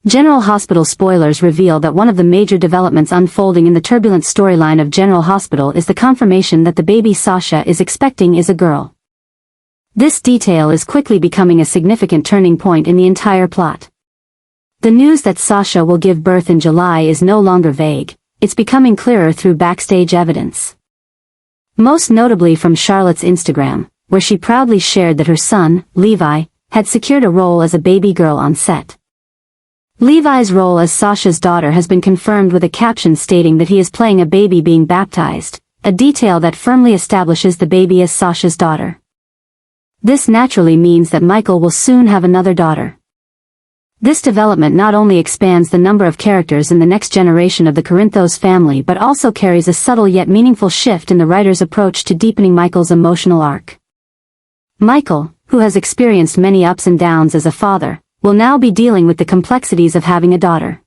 General Hospital spoilers reveal that one of the major developments unfolding in the turbulent storyline of General Hospital is the confirmation that the baby Sasha is expecting is a girl. This detail is quickly becoming a significant turning point in the entire plot. The news that Sasha will give birth in July is no longer vague, it's becoming clearer through backstage evidence. Most notably from Charlotte's Instagram, where she proudly shared that her son, Levi, had secured a role as a baby girl on set. Levi's role as Sasha's daughter has been confirmed with a caption stating that he is playing a baby being baptized, a detail that firmly establishes the baby as Sasha's daughter. This naturally means that Michael will soon have another daughter. This development not only expands the number of characters in the next generation of the Corinthos family but also carries a subtle yet meaningful shift in the writer's approach to deepening Michael's emotional arc. Michael, who has experienced many ups and downs as a father, will now be dealing with the complexities of having a daughter.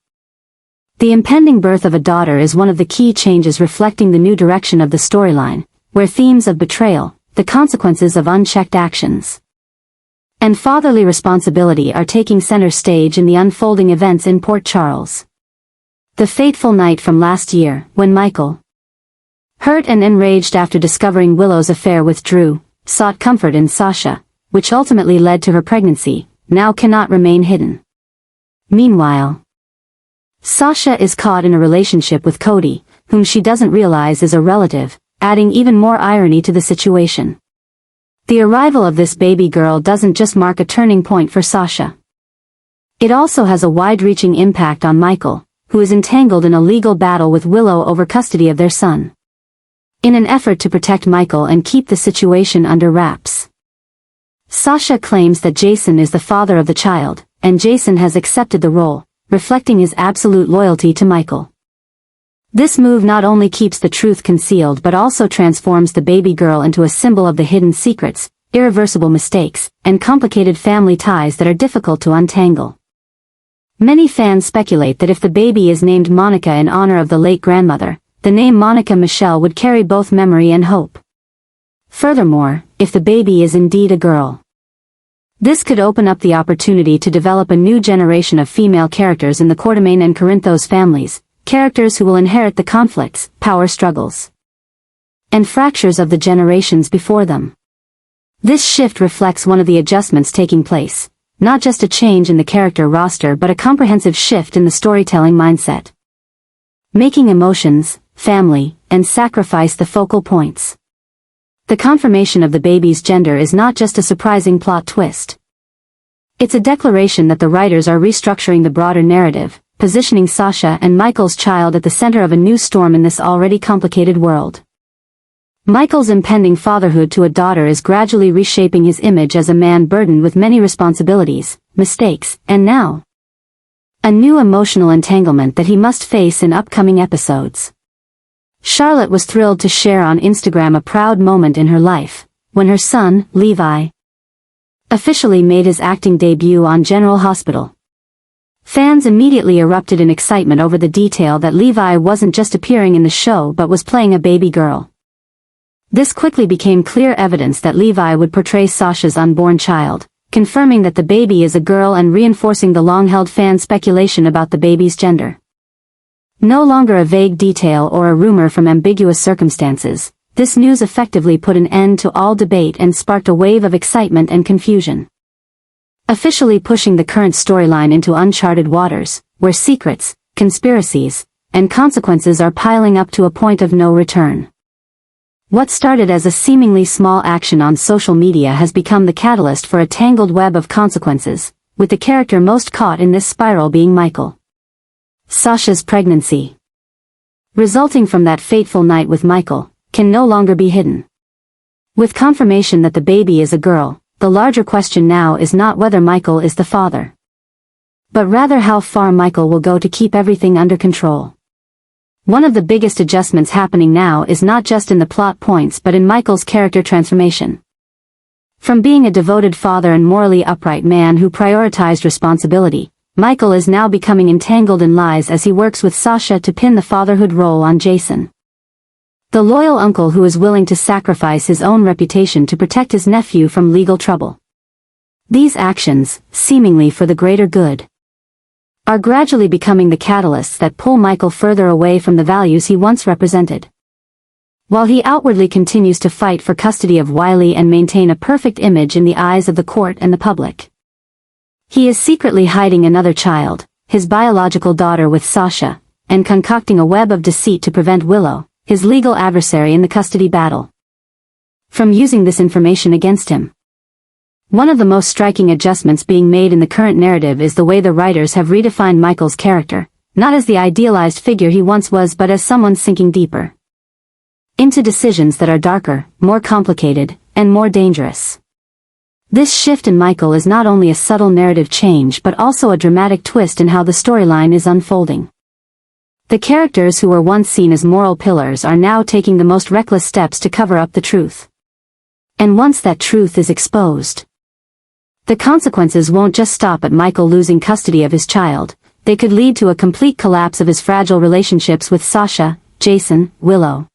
The impending birth of a daughter is one of the key changes reflecting the new direction of the storyline, where themes of betrayal, the consequences of unchecked actions, and fatherly responsibility are taking center stage in the unfolding events in Port Charles. The fateful night from last year, when Michael, hurt and enraged after discovering Willow's affair with Drew, sought comfort in Sasha, which ultimately led to her pregnancy, now cannot remain hidden. Meanwhile, Sasha is caught in a relationship with Cody, whom she doesn't realize is a relative, adding even more irony to the situation. The arrival of this baby girl doesn't just mark a turning point for Sasha. It also has a wide-reaching impact on Michael, who is entangled in a legal battle with Willow over custody of their son. In an effort to protect Michael and keep the situation under wraps, Sasha claims that Jason is the father of the child, and Jason has accepted the role, reflecting his absolute loyalty to Michael. This move not only keeps the truth concealed but also transforms the baby girl into a symbol of the hidden secrets, irreversible mistakes, and complicated family ties that are difficult to untangle. Many fans speculate that if the baby is named Monica in honor of the late grandmother, the name Monica Michelle would carry both memory and hope. Furthermore, if the baby is indeed a girl, this could open up the opportunity to develop a new generation of female characters in the Quartermain and Corinthos families, characters who will inherit the conflicts, power struggles, and fractures of the generations before them. This shift reflects one of the adjustments taking place, not just a change in the character roster but a comprehensive shift in the storytelling mindset, making emotions, family, and sacrifice the focal points. The confirmation of the baby's gender is not just a surprising plot twist. It's a declaration that the writers are restructuring the broader narrative, positioning Sasha and Michael's child at the center of a new storm in this already complicated world. Michael's impending fatherhood to a daughter is gradually reshaping his image as a man burdened with many responsibilities, mistakes, and now a new emotional entanglement that he must face in upcoming episodes. Charlotte was thrilled to share on Instagram a proud moment in her life, when her son, Levi, officially made his acting debut on General Hospital. Fans immediately erupted in excitement over the detail that Levi wasn't just appearing in the show but was playing a baby girl. This quickly became clear evidence that Levi would portray Sasha's unborn child, confirming that the baby is a girl and reinforcing the long-held fan speculation about the baby's gender. No longer a vague detail or a rumor from ambiguous circumstances, this news effectively put an end to all debate and sparked a wave of excitement and confusion, officially pushing the current storyline into uncharted waters, where secrets, conspiracies, and consequences are piling up to a point of no return. What started as a seemingly small action on social media has become the catalyst for a tangled web of consequences, with the character most caught in this spiral being Michael. Sasha's pregnancy, resulting from that fateful night with Michael, can no longer be hidden. With confirmation that the baby is a girl, the larger question now is not whether Michael is the father, but rather how far Michael will go to keep everything under control. One of the biggest adjustments happening now is not just in the plot points but in Michael's character transformation. From being a devoted father and morally upright man who prioritized responsibility, Michael is now becoming entangled in lies as he works with Sasha to pin the fatherhood role on Jason, the loyal uncle who is willing to sacrifice his own reputation to protect his nephew from legal trouble. These actions, seemingly for the greater good, are gradually becoming the catalysts that pull Michael further away from the values he once represented. While he outwardly continues to fight for custody of Wiley and maintain a perfect image in the eyes of the court and the public, he is secretly hiding another child, his biological daughter, with Sasha, and concocting a web of deceit to prevent Willow, his legal adversary in the custody battle, from using this information against him. One of the most striking adjustments being made in the current narrative is the way the writers have redefined Michael's character, not as the idealized figure he once was but as someone sinking deeper into decisions that are darker, more complicated, and more dangerous. This shift in Michael is not only a subtle narrative change but also a dramatic twist in how the storyline is unfolding. The characters who were once seen as moral pillars are now taking the most reckless steps to cover up the truth. And once that truth is exposed, the consequences won't just stop at Michael losing custody of his child, they could lead to a complete collapse of his fragile relationships with Sasha, Jason, Willow,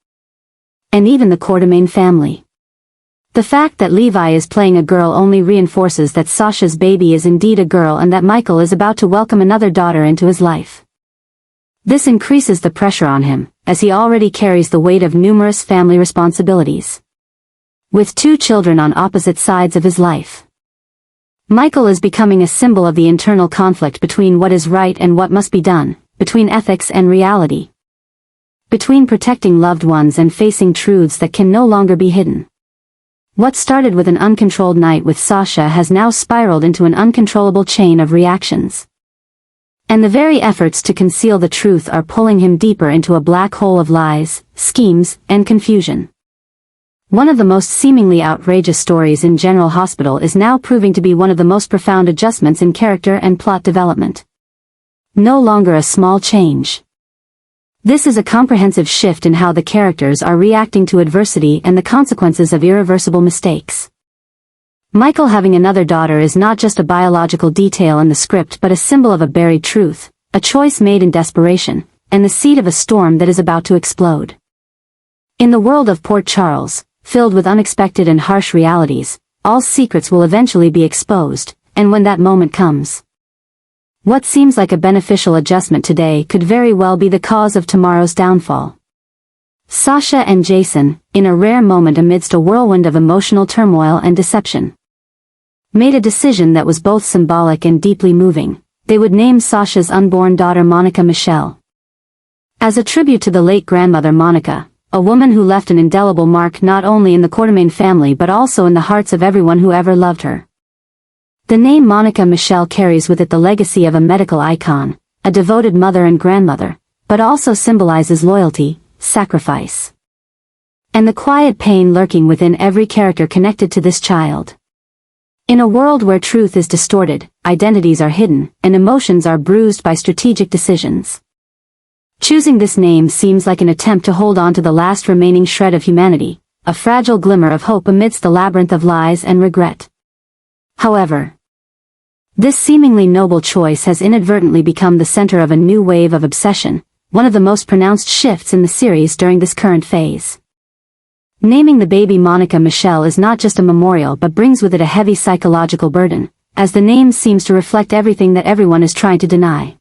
and even the Quartermain family. The fact that Levi is playing a girl only reinforces that Sasha's baby is indeed a girl and that Michael is about to welcome another daughter into his life. This increases the pressure on him, as he already carries the weight of numerous family responsibilities, with 2 children on opposite sides of his life. Michael is becoming a symbol of the internal conflict between what is right and what must be done, between ethics and reality, between protecting loved ones and facing truths that can no longer be hidden. What started with an uncontrolled night with Sasha has now spiraled into an uncontrollable chain of reactions. And the very efforts to conceal the truth are pulling him deeper into a black hole of lies, schemes, and confusion. One of the most seemingly outrageous stories in General Hospital is now proving to be one of the most profound adjustments in character and plot development. No longer a small change. This is a comprehensive shift in how the characters are reacting to adversity and the consequences of irreversible mistakes. Michael having another daughter is not just a biological detail in the script but a symbol of a buried truth, a choice made in desperation, and the seed of a storm that is about to explode. In the world of Port Charles, filled with unexpected and harsh realities, all secrets will eventually be exposed, and when that moment comes, what seems like a beneficial adjustment today could very well be the cause of tomorrow's downfall. Sasha and Jason, in a rare moment amidst a whirlwind of emotional turmoil and deception, made a decision that was both symbolic and deeply moving. They would name Sasha's unborn daughter Monica Michelle, as a tribute to the late grandmother Monica, a woman who left an indelible mark not only in the Quartermain family but also in the hearts of everyone who ever loved her. The name Monica Michelle carries with it the legacy of a medical icon, a devoted mother and grandmother, but also symbolizes loyalty, sacrifice, and the quiet pain lurking within every character connected to this child. In a world where truth is distorted, identities are hidden, and emotions are bruised by strategic decisions, choosing this name seems like an attempt to hold on to the last remaining shred of humanity, a fragile glimmer of hope amidst the labyrinth of lies and regret. However, this seemingly noble choice has inadvertently become the center of a new wave of obsession, one of the most pronounced shifts in the series during this current phase. Naming the baby Monica Michelle is not just a memorial but brings with it a heavy psychological burden, as the name seems to reflect everything that everyone is trying to deny.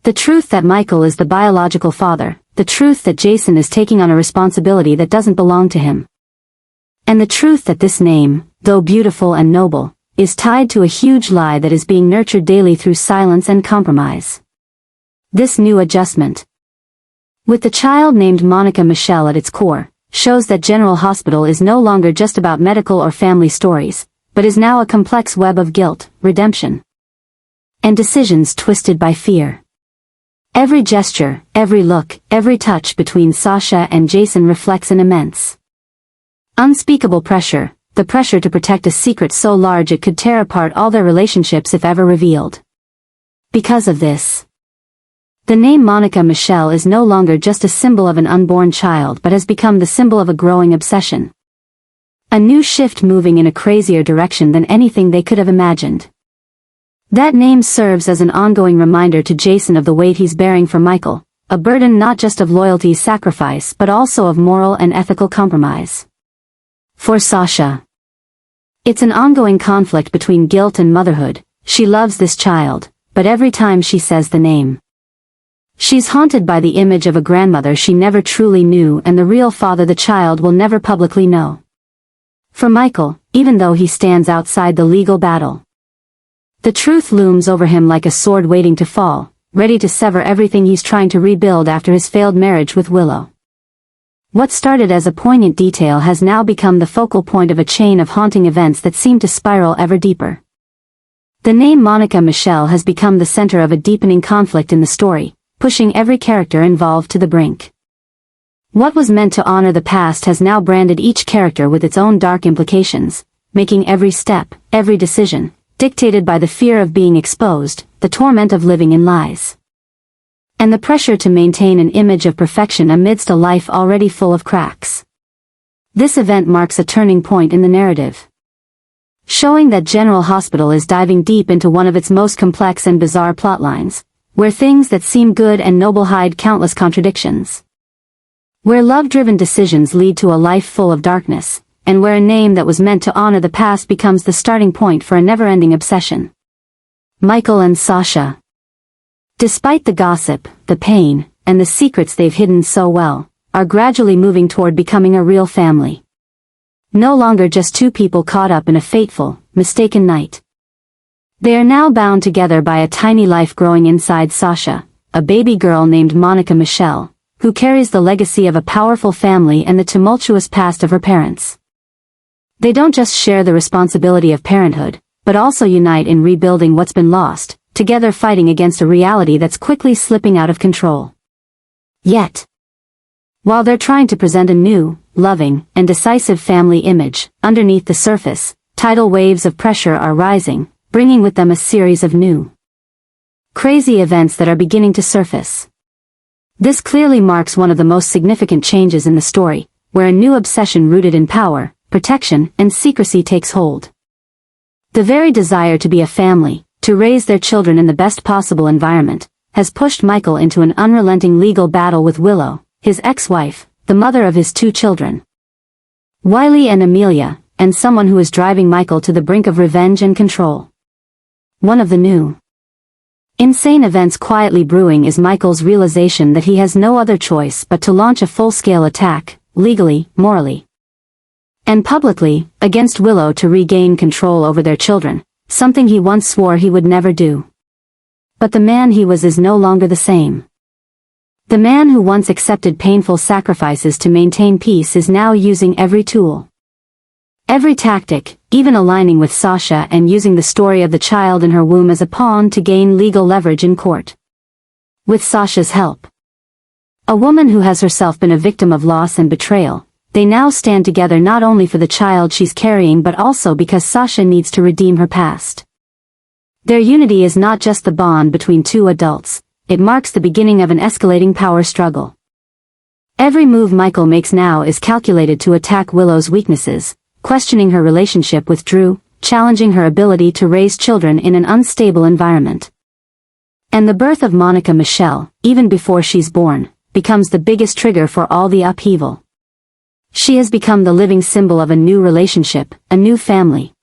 The truth that Michael is the biological father, the truth that Jason is taking on a responsibility that doesn't belong to him, and the truth that this name, though beautiful and noble, is tied to a huge lie that is being nurtured daily through silence and compromise. This new adjustment, with the child named Monica Michelle at its core, shows that General Hospital is no longer just about medical or family stories, but is now a complex web of guilt, redemption, and decisions twisted by fear. Every gesture, every look, every touch between Sasha and Jason reflects an immense, unspeakable pressure, the pressure to protect a secret so large it could tear apart all their relationships if ever revealed. Because of this, the name Monica Michelle is no longer just a symbol of an unborn child but has become the symbol of a growing obsession. A new shift moving in a crazier direction than anything they could have imagined. That name serves as an ongoing reminder to Jason of the weight he's bearing for Michael, a burden not just of loyalty sacrifice but also of moral and ethical compromise. For Sasha, it's an ongoing conflict between guilt and motherhood. She loves this child, but every time she says the name, she's haunted by the image of a grandmother she never truly knew and the real father the child will never publicly know. For Michael, even though he stands outside the legal battle, the truth looms over him like a sword waiting to fall, ready to sever everything he's trying to rebuild after his failed marriage with Willow. What started as a poignant detail has now become the focal point of a chain of haunting events that seem to spiral ever deeper. The name Monica Michelle has become the center of a deepening conflict in the story, pushing every character involved to the brink. What was meant to honor the past has now branded each character with its own dark implications, making every step, every decision, dictated by the fear of being exposed, the torment of living in lies, and the pressure to maintain an image of perfection amidst a life already full of cracks. This event marks a turning point in the narrative, showing that General Hospital is diving deep into one of its most complex and bizarre plotlines, where things that seem good and noble hide countless contradictions, where love-driven decisions lead to a life full of darkness, and where a name that was meant to honor the past becomes the starting point for a never-ending obsession. Michael and Sasha. Despite the gossip, the pain, and the secrets they've hidden so well, are gradually moving toward becoming a real family. No longer just two people caught up in a fateful, mistaken night. They are now bound together by a tiny life growing inside Sasha, a baby girl named Monica Michelle, who carries the legacy of a powerful family and the tumultuous past of her parents. They don't just share the responsibility of parenthood, but also unite in rebuilding what's been lost, together fighting against a reality that's quickly slipping out of control. Yet, while they're trying to present a new, loving, and decisive family image, underneath the surface, tidal waves of pressure are rising, bringing with them a series of new, crazy events that are beginning to surface. This clearly marks one of the most significant changes in the story, where a new obsession rooted in power, protection, and secrecy takes hold. The very desire to be a family, to raise their children in the best possible environment, has pushed Michael into an unrelenting legal battle with Willow, his ex-wife, the mother of his two children, Wiley and Amelia, and someone who is driving Michael to the brink of revenge and control. One of the new, insane events quietly brewing is Michael's realization that he has no other choice but to launch a full-scale attack, legally, morally, and publicly, against Willow to regain control over their children, something he once swore he would never do. But the man he was is no longer the same. The man who once accepted painful sacrifices to maintain peace is now using every tool, every tactic, even aligning with Sasha and using the story of the child in her womb as a pawn to gain legal leverage in court. With Sasha's help, a woman who has herself been a victim of loss and betrayal, they now stand together not only for the child she's carrying but also because Sasha needs to redeem her past. Their unity is not just the bond between two adults, it marks the beginning of an escalating power struggle. Every move Michael makes now is calculated to attack Willow's weaknesses, questioning her relationship with Drew, challenging her ability to raise children in an unstable environment. And the birth of Monica Michelle, even before she's born, becomes the biggest trigger for all the upheaval. She has become the living symbol of a new relationship, a new family,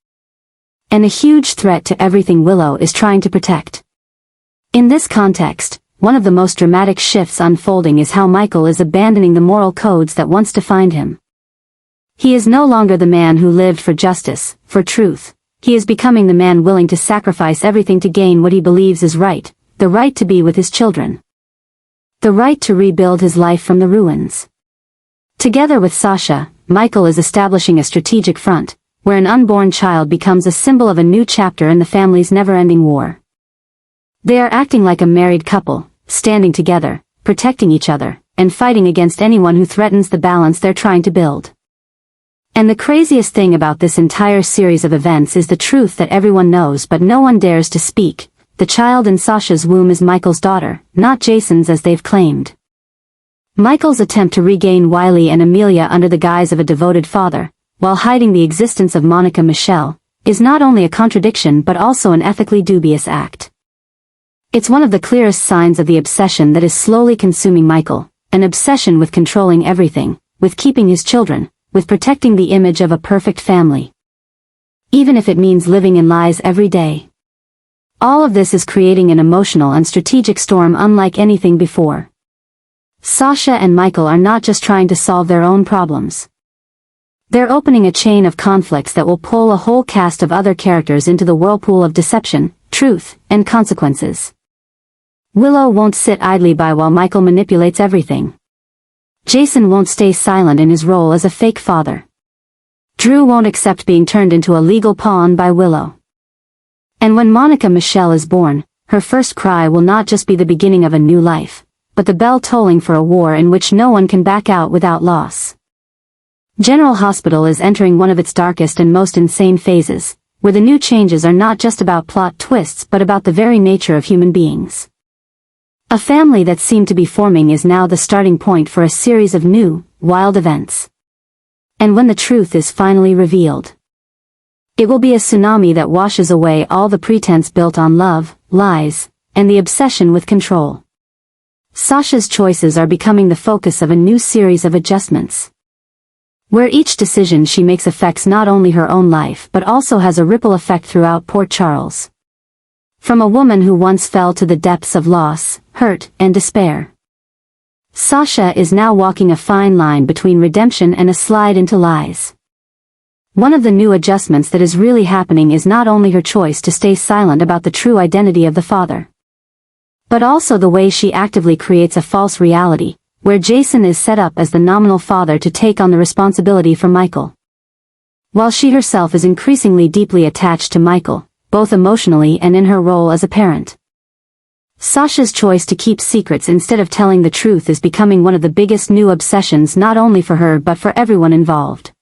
and a huge threat to everything Willow is trying to protect. In this context, one of the most dramatic shifts unfolding is how Michael is abandoning the moral codes that once defined him. He is no longer the man who lived for justice, for truth. He is becoming the man willing to sacrifice everything to gain what he believes is right, the right to be with his children, the right to rebuild his life from the ruins. Together with Sasha, Michael is establishing a strategic front, where an unborn child becomes a symbol of a new chapter in the family's never-ending war. They are acting like a married couple, standing together, protecting each other, and fighting against anyone who threatens the balance they're trying to build. And the craziest thing about this entire series of events is the truth that everyone knows but no one dares to speak. The child in Sasha's womb is Michael's daughter, not Jason's as they've claimed. Michael's attempt to regain Wiley and Amelia under the guise of a devoted father, while hiding the existence of Monica Michelle, is not only a contradiction but also an ethically dubious act. It's one of the clearest signs of the obsession that is slowly consuming Michael, an obsession with controlling everything, with keeping his children, with protecting the image of a perfect family, even if it means living in lies every day. All of this is creating an emotional and strategic storm unlike anything before. Sasha and Michael are not just trying to solve their own problems. They're opening a chain of conflicts that will pull a whole cast of other characters into the whirlpool of deception, truth, and consequences. Willow won't sit idly by while Michael manipulates everything. Jason won't stay silent in his role as a fake father. Drew won't accept being turned into a legal pawn by Willow. And when Monica Michelle is born, her first cry will not just be the beginning of a new life, but the bell tolling for a war in which no one can back out without loss. General Hospital is entering one of its darkest and most insane phases, where the new changes are not just about plot twists but about the very nature of human beings. A family that seemed to be forming is now the starting point for a series of new, wild events. And when the truth is finally revealed, it will be a tsunami that washes away all the pretense built on love, lies, and the obsession with control. Sasha's choices are becoming the focus of a new series of adjustments, where each decision she makes affects not only her own life but also has a ripple effect throughout Port Charles. From a woman who once fell to the depths of loss, hurt, and despair, Sasha is now walking a fine line between redemption and a slide into lies. One of the new adjustments that is really happening is not only her choice to stay silent about the true identity of the father, but also the way she actively creates a false reality, where Jason is set up as the nominal father to take on the responsibility for Michael, while she herself is increasingly deeply attached to Michael, both emotionally and in her role as a parent. Sasha's choice to keep secrets instead of telling the truth is becoming one of the biggest new obsessions not only for her but for everyone involved.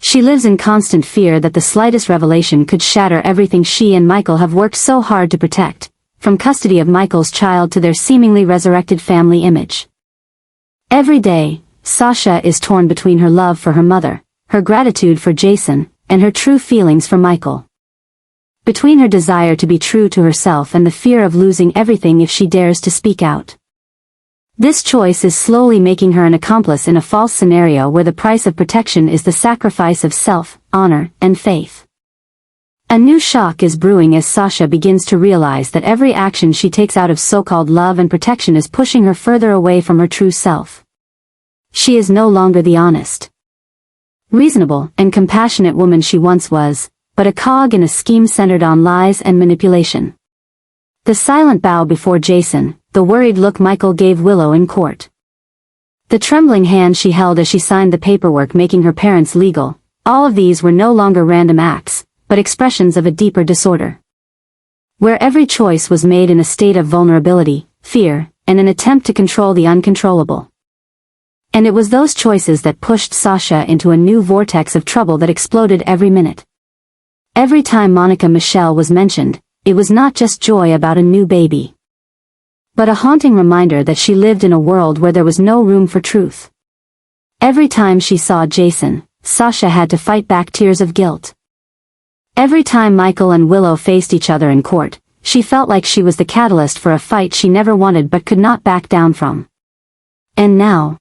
She lives in constant fear that the slightest revelation could shatter everything she and Michael have worked so hard to protect, from custody of Michael's child to their seemingly resurrected family image. Every day, Sasha is torn between her love for her mother, her gratitude for Jason, and her true feelings for Michael. Between her desire to be true to herself and the fear of losing everything if she dares to speak out. This choice is slowly making her an accomplice in a false scenario where the price of protection is the sacrifice of self, honor, and faith. A new shock is brewing as Sasha begins to realize that every action she takes out of so-called love and protection is pushing her further away from her true self. She is no longer the honest, reasonable, and compassionate woman she once was, but a cog in a scheme centered on lies and manipulation. The silent bow before Jason, the worried look Michael gave Willow in court, the trembling hand she held as she signed the paperwork making her parents legal, all of these were no longer random acts, but expressions of a deeper disorder, where every choice was made in a state of vulnerability, fear, and an attempt to control the uncontrollable. And it was those choices that pushed Sasha into a new vortex of trouble that exploded every minute. Every time Monica Michelle was mentioned, it was not just joy about a new baby, but a haunting reminder that she lived in a world where there was no room for truth. Every time she saw Jason, Sasha had to fight back tears of guilt. Every time Michael and Willow faced each other in court, she felt like she was the catalyst for a fight she never wanted but could not back down from. And now,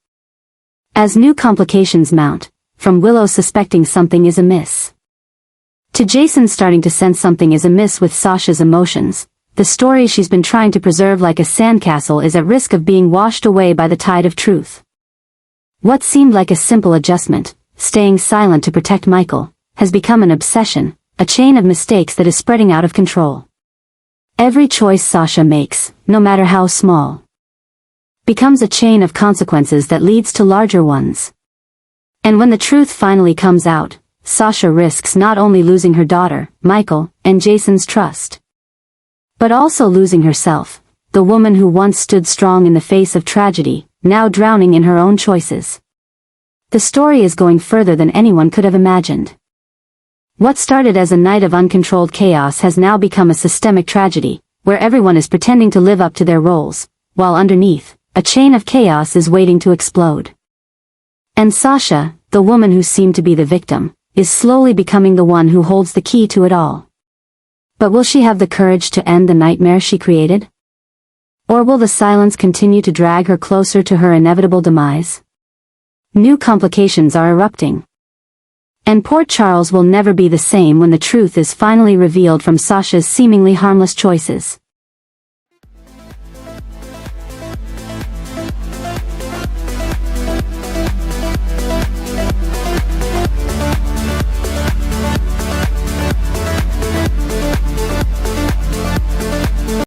as new complications mount, from Willow suspecting something is amiss, to Jason starting to sense something is amiss with Sasha's emotions, the story she's been trying to preserve like a sandcastle is at risk of being washed away by the tide of truth. What seemed like a simple adjustment, staying silent to protect Michael, has become an obsession, a chain of mistakes that is spreading out of control. Every choice Sasha makes, no matter how small, becomes a chain of consequences that leads to larger ones. And when the truth finally comes out, Sasha risks not only losing her daughter, Michael, and Jason's trust, but also losing herself, the woman who once stood strong in the face of tragedy, now drowning in her own choices. The story is going further than anyone could have imagined. What started as a night of uncontrolled chaos has now become a systemic tragedy, where everyone is pretending to live up to their roles, while underneath, a chain of chaos is waiting to explode. And Sasha, the woman who seemed to be the victim, is slowly becoming the one who holds the key to it all. But will she have the courage to end the nightmare she created? Or will the silence continue to drag her closer to her inevitable demise? New complications are erupting. And poor Charles will never be the same when the truth is finally revealed from Sasha's seemingly harmless choices.